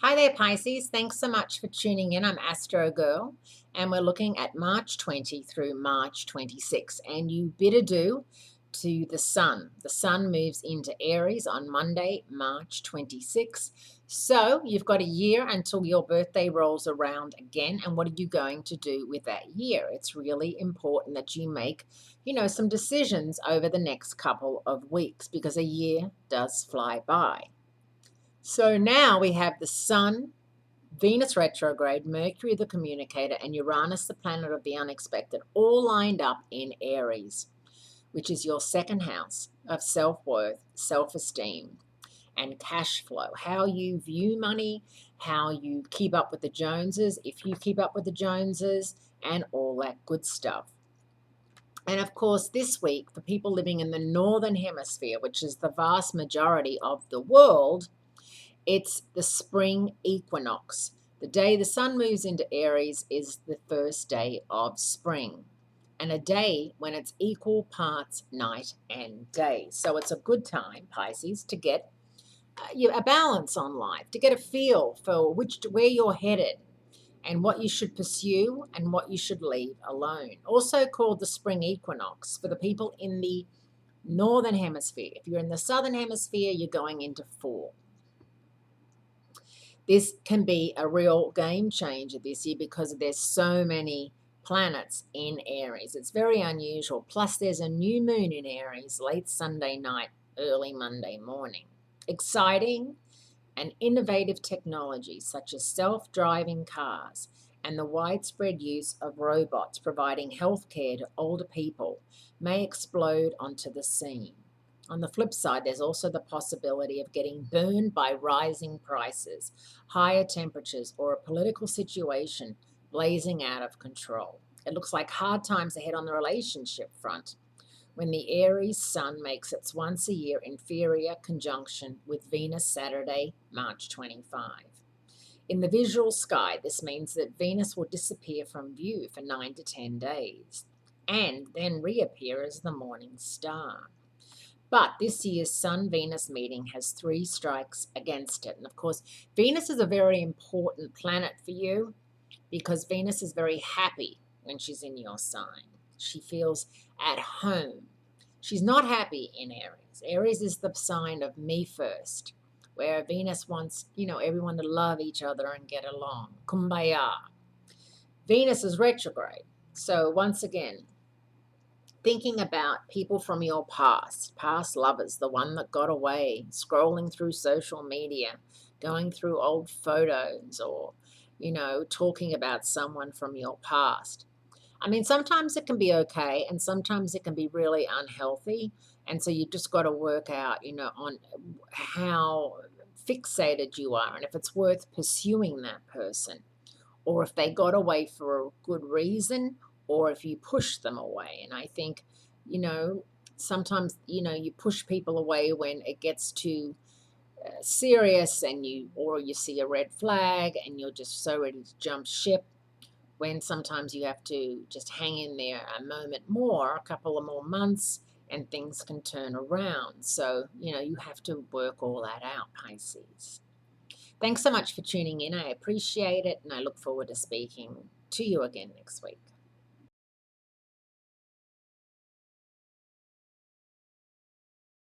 Hi there, Pisces. Thanks so much for tuning in. I'm Astrogirl, and we're looking at March 20 through March 26. And you bid adieu to the Sun. The Sun moves into Aries on Monday, March 26. So you've got a year until your birthday rolls around again. And what are you going to do with that year? It's really important that you make, some decisions over the next couple of weeks because a year does fly by. So now we have the Sun, Venus retrograde, Mercury the communicator, and Uranus the planet of the unexpected, all lined up in Aries, which is your second house of self-worth, self-esteem, and cash flow. How you view money, how you keep up with the Joneses, if you keep up with the Joneses, and all that good stuff. And of course, this week, for people living in the Northern Hemisphere, which is the vast majority of the world, it's the spring equinox. The day the Sun moves into Aries is the first day of spring, and a day when it's equal parts night and day. So it's a good time, Pisces, to get a balance on life, to get a feel for where you're headed and what you should pursue and what you should leave alone. Also called the spring equinox for the people in the Northern Hemisphere. If you're in the Southern Hemisphere, you're going into fall. This can be a real game changer this year because there's so many planets in Aries. It's very unusual. Plus, there's a new moon in Aries late Sunday night, early Monday morning. Exciting and innovative technologies such as self-driving cars and the widespread use of robots providing health care to older people may explode onto the scene. On the flip side, there's also the possibility of getting burned by rising prices, higher temperatures, or a political situation blazing out of control. It looks like hard times ahead on the relationship front when the Aries Sun makes its once a year inferior conjunction with Venus Saturday, March 25. In the visual sky, this means that Venus will disappear from view for 9 to 10 days and then reappear as the morning star. But this year's Sun-Venus meeting has 3 strikes against it. And of course, Venus is a very important planet for you because Venus is very happy when she's in your sign. She feels at home. She's not happy in Aries. Aries is the sign of me first, where Venus wants, everyone to love each other and get along. Kumbaya. Venus is retrograde. So once again, thinking about people from your past lovers, the one that got away, scrolling through social media, going through old photos, or, talking about someone from your past. I mean, sometimes it can be okay, and sometimes it can be really unhealthy. And so you've just got to work out, on how fixated you are and if it's worth pursuing that person, or if they got away for a good reason, or if you push them away. And I think, sometimes, you push people away when it gets too serious and you see a red flag and you're just so ready to jump ship, when sometimes you have to just hang in there a moment more, a couple of more months, and things can turn around. So, you have to work all that out, Pisces. Thanks so much for tuning in. I appreciate it, and I look forward to speaking to you again next week.